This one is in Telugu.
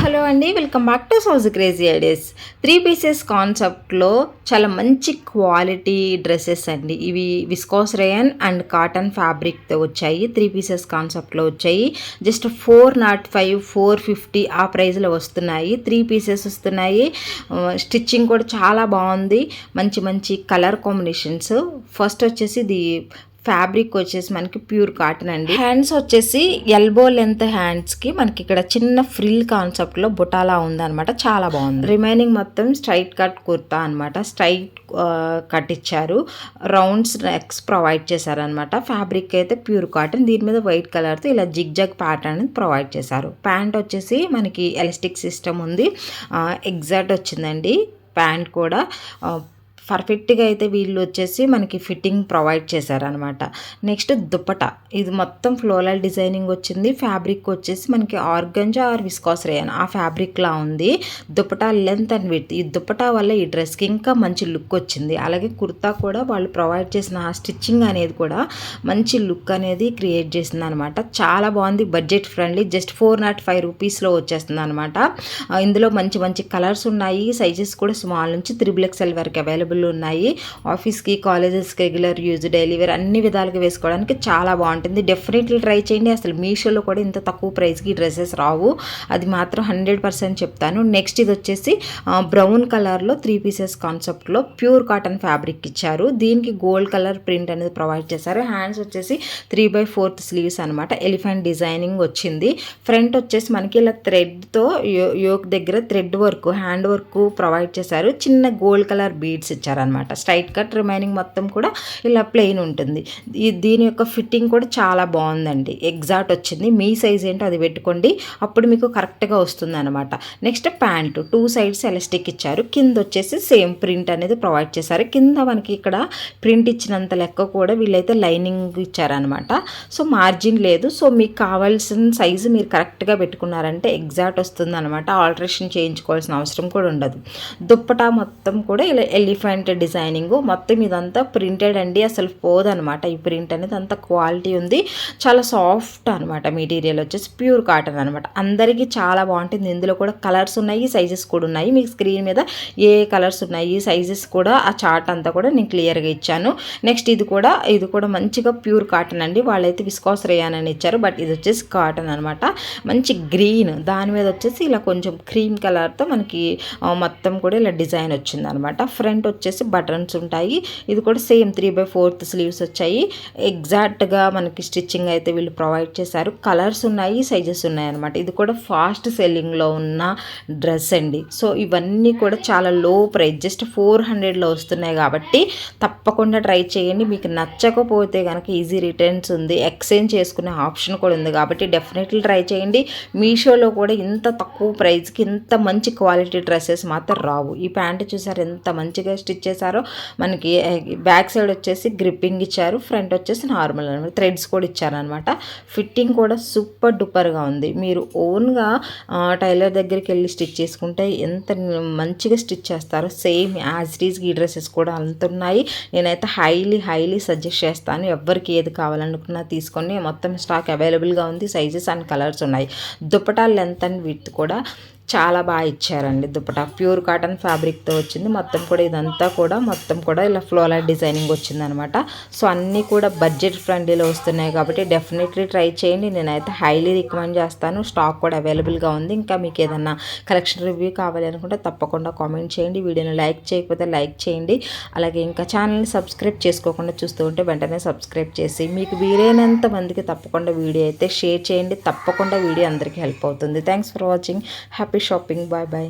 హలో అండి, welcome back to Souj crazy ideas. 3 pieces కాన్సెప్ట్లో చాలా మంచి క్వాలిటీ డ్రెస్సెస్ అండి. ఇవి విస్కోస్ రేయన్ అండ్ కాటన్ ఫ్యాబ్రిక్తో వచ్చాయి. 3 పీసెస్ కాన్సెప్ట్లో వచ్చాయి. జస్ట్ 405, 450 ఆ ప్రైస్లో వస్తున్నాయి. 3 పీసెస్ వస్తున్నాయి. స్టిచ్చింగ్ కూడా చాలా బాగుంది. మంచి మంచి కలర్ కాంబినేషన్స్. ఫస్ట్ వచ్చేసి ఇది ఫ్యాబ్రిక్ వచ్చేసి మనకి ప్యూర్ కాటన్ అండి. హ్యాండ్స్ వచ్చేసి ఎల్బో లెంత్ హ్యాండ్స్కి మనకి ఇక్కడ చిన్న ఫ్రిల్ కాన్సెప్ట్లో బుటాలా ఉందన్నమాట. చాలా బాగుంది. రిమైనింగ్ మొత్తం స్ట్రైట్ కట్ కుర్తా అనమాట. స్ట్రైట్ కట్ ఇచ్చారు. రౌండ్స్ నెక్స్ ప్రొవైడ్ చేశారనమాట. ఫ్యాబ్రిక్ అయితే ప్యూర్ కాటన్. దీని మీద వైట్ కలర్తో ఇలా జిగ్ జగ్ ప్యాటర్న్ ప్రొవైడ్ చేశారు. ప్యాంట్ వచ్చేసి మనకి ఎలాస్టిక్ సిస్టమ్ ఉంది. ఎగ్జాక్ట్ వచ్చిందండి ప్యాంట్ కూడా. పర్ఫెక్ట్గా అయితే వీళ్ళు వచ్చేసి మనకి ఫిట్టింగ్ ప్రొవైడ్ చేశారనమాట. నెక్స్ట్ దుప్పట. ఇది మొత్తం ఫ్లోరల్ డిజైనింగ్ వచ్చింది. ఫ్యాబ్రిక్ వచ్చేసి మనకి ఆర్గంజా ఆర్ విస్కాస్ రేయన్ ఆ ఫ్యాబ్రిక్లా ఉంది. Dupatta length and width. ఈ దుప్పట వల్ల ఈ డ్రెస్కి ఇంకా మంచి లుక్ వచ్చింది. అలాగే కుర్తా కూడా వాళ్ళు ప్రొవైడ్ చేసిన ఆ స్టిచ్చింగ్ అనేది కూడా మంచి లుక్ అనేది క్రియేట్ చేసింది అనమాట. చాలా బాగుంది. Budget friendly. జస్ట్ 405 రూపీస్లో వచ్చేస్తుంది అనమాట. ఇందులో మంచి మంచి కలర్స్ ఉన్నాయి. సైజెస్ కూడా స్మాల్ నుంచి 3XL వరకు అవైలబుల్ ఉన్నాయి. ఆఫీస్కి, కాలేజెస్కి, రెగ్యులర్ యూజ్, డైలీ వేర్ అన్ని విధాలుగా వేసుకోవడానికి చాలా బాగుంటుంది. డెఫినెట్లీ ట్రై చేయండి. అసలు మీషోలో కూడా ఇంత తక్కువ ప్రైస్కి డ్రెస్సెస్ రావు, అది మాత్రం 100% చెప్తాను. నెక్స్ట్ ఇది వచ్చేసి బ్రౌన్ కలర్లో 3 పీసెస్ కాన్సెప్ట్లో ప్యూర్ కాటన్ ఫ్యాబ్రిక్ ఇచ్చారు. దీనికి గోల్డ్ కలర్ ప్రింట్ అనేది ప్రొవైడ్ చేశారు. హ్యాండ్స్ వచ్చేసి 3/4 స్లీవ్స్ అనమాట. ఎలిఫెంట్ డిజైనింగ్ వచ్చింది. ఫ్రంట్ వచ్చేసి మనకి ఇలా థ్రెడ్తో యోక్ దగ్గర thread work, hand work provide చేశారు. చిన్న గోల్డ్ కలర్ బీడ్స్ ఇచ్చారనమాట. Straight cut. రిమైనింగ్ మొత్తం కూడా ఇలా ప్లెయిన్ ఉంటుంది. దీని యొక్క ఫిట్టింగ్ కూడా చాలా బాగుందండి. ఎగ్జాక్ట్ వచ్చింది. మీ సైజ్ ఏంటో అది పెట్టుకోండి, అప్పుడు మీకు కరెక్ట్గా వస్తుంది అనమాట. నెక్స్ట్ ప్యాంటు 2 సైడ్స్ ఎలాస్టిక్ ఇచ్చారు. కింద వచ్చేసి సేమ్ ప్రింట్ అనేది ప్రొవైడ్ చేశారు. కింద మనకి ఇక్కడ ప్రింట్ ఇచ్చినంత లెక్క కూడా వీళ్ళైతే లైనింగ్ ఇచ్చారనమాట. సో మార్జిన్ లేదు. సో మీకు కావాల్సిన సైజు మీరు కరెక్ట్గా పెట్టుకున్నారంటే ఎగ్జాక్ట్ వస్తుంది అనమాట. ఆల్టరేషన్ చేయించుకోవాల్సిన అవసరం కూడా ఉండదు. దుప్పటా మొత్తం కూడా ఇలా ఎలిఫెంట్ డిజైనింగ్ మొత్తం ఇదంతా ప్రింటెడ్ అండి. అసలు పోదనమాట. ఈ ప్రింట్ అనేది అంత క్వాలిటీ ఉంది. చాలా సాఫ్ట్ అనమాట. మెటీరియల్ వచ్చేసి ప్యూర్ కాటన్ అనమాట. అందరికీ చాలా బాగుంటుంది. ఇందులో కూడా కలర్స్ ఉన్నాయి, సైజెస్ కూడా ఉన్నాయి. మీకు స్క్రీన్ మీద ఏ కలర్స్ ఉన్నాయి, సైజెస్ కూడా ఆ చార్ట్ అంతా కూడా నేను క్లియర్గా ఇచ్చాను. నెక్స్ట్ ఇది కూడా మంచిగా ప్యూర్ కాటన్ అండి. వాళ్ళైతే విస్కాస్ రేయాన్ అని ఇచ్చారు, బట్ ఇది వచ్చేసి కాటన్ అనమాట. మంచి గ్రీన్, దాని మీద వచ్చేసి ఇలా కొంచెం క్రీమ్ కలర్తో మనకి మొత్తం కూడా ఇలా డిజైన్ వచ్చింది అనమాట. ఫ్రంట్ వచ్చేసి బటన్స్ ఉంటాయి. ఇది కూడా సేమ్ 3/4 స్లీవ్స్ వచ్చాయి. ఎగ్జాక్ట్గా మనకి స్టిచ్చింగ్ అయితే వీళ్ళు ప్రొవైడ్ చేశారు. కలర్స్ ఉన్నాయి, సైజెస్ ఉన్నాయి అనమాట. ఇది కూడా ఫాస్ట్ సెల్లింగ్లో ఉన్న డ్రెస్ అండి. సో ఇవన్నీ కూడా చాలా లో ప్రైస్, జస్ట్ 400లో వస్తున్నాయి కాబట్టి తప్పకుండా ట్రై చేయండి. మీకు నచ్చకపోతే కనుక ఈజీ రిటర్న్స్ ఉంది, ఎక్స్చేంజ్ చేసుకునే ఆప్షన్ కూడా ఉంది కాబట్టి డెఫినెట్లీ ట్రై చేయండి. మీషోలో కూడా ఇంత తక్కువ ప్రైస్కి ఇంత మంచి క్వాలిటీ డ్రెస్సెస్ మాత్రం రావు. ఈ ప్యాంట్ చూసారు ఎంత మంచిగా స్టిచ్ చేశారో. మనకి బ్యాక్ సైడ్ వచ్చేసి గ్రిప్పింగ్ ఇచ్చారు, ఫ్రంట్ వచ్చేసి నార్మల్ అనమాట. థ్రెడ్స్ కూడా ఇచ్చారనమాట. ఫిట్టింగ్ కూడా సూపర్ డూపర్గా ఉంది. మీరు ఓన్గా టైలర్ దగ్గరికి వెళ్ళి స్టిచ్ చేసుకుంటే ఎంత మంచిగా స్టిచ్ చేస్తారో సేమ్ యాజ్ ఇట్ ఈజ్ ఈ డ్రెస్సెస్ కూడా అంత ఉన్నాయి. నేనైతే హైలీ సజెస్ట్ చేస్తాను. ఎవరికి ఏది కావాలనుకున్నా తీసుకొని, మొత్తం స్టాక్ అవైలబుల్గా ఉంది. సైజెస్ అండ్ కలర్స్ ఉన్నాయి. దుప్పటా లెంత్ అండ్ విడ్త్ కూడా చాలా బాగా ఇచ్చారండి. దుప్పటా ప్యూర్ కాటన్ ఫ్యాబ్రిక్తో వచ్చింది. మొత్తం కూడా ఇదంతా కూడా మొత్తం కూడా ఇలా ఫ్లోరల్ డిజైనింగ్ వచ్చిందనమాట. సో అన్నీ కూడా బడ్జెట్ ఫ్రెండ్లీలో వస్తున్నాయి కాబట్టి డెఫినెట్లీ ట్రై చేయండి. నేనైతే హైలీ రికమెండ్ చేస్తాను. స్టాక్ కూడా అవైలబుల్గా ఉంది. ఇంకా మీకు ఏదన్నా కలెక్షన్ రివ్యూ కావాలి అనుకుంటే తప్పకుండా కామెంట్ చేయండి. వీడియోని లైక్ చేయకపోతే లైక్ చేయండి. అలాగే ఇంకా ఛానల్ని సబ్స్క్రైబ్ చేసుకోకుండా చూస్తూ ఉంటే వెంటనే సబ్స్క్రైబ్ చేసి మీకు వీలైనంత మందికి తప్పకుండా వీడియో అయితే షేర్ చేయండి. తప్పకుండా వీడియో అందరికీ హెల్ప్ అవుతుంది. Thanks for watching. Happy shopping. Bye bye.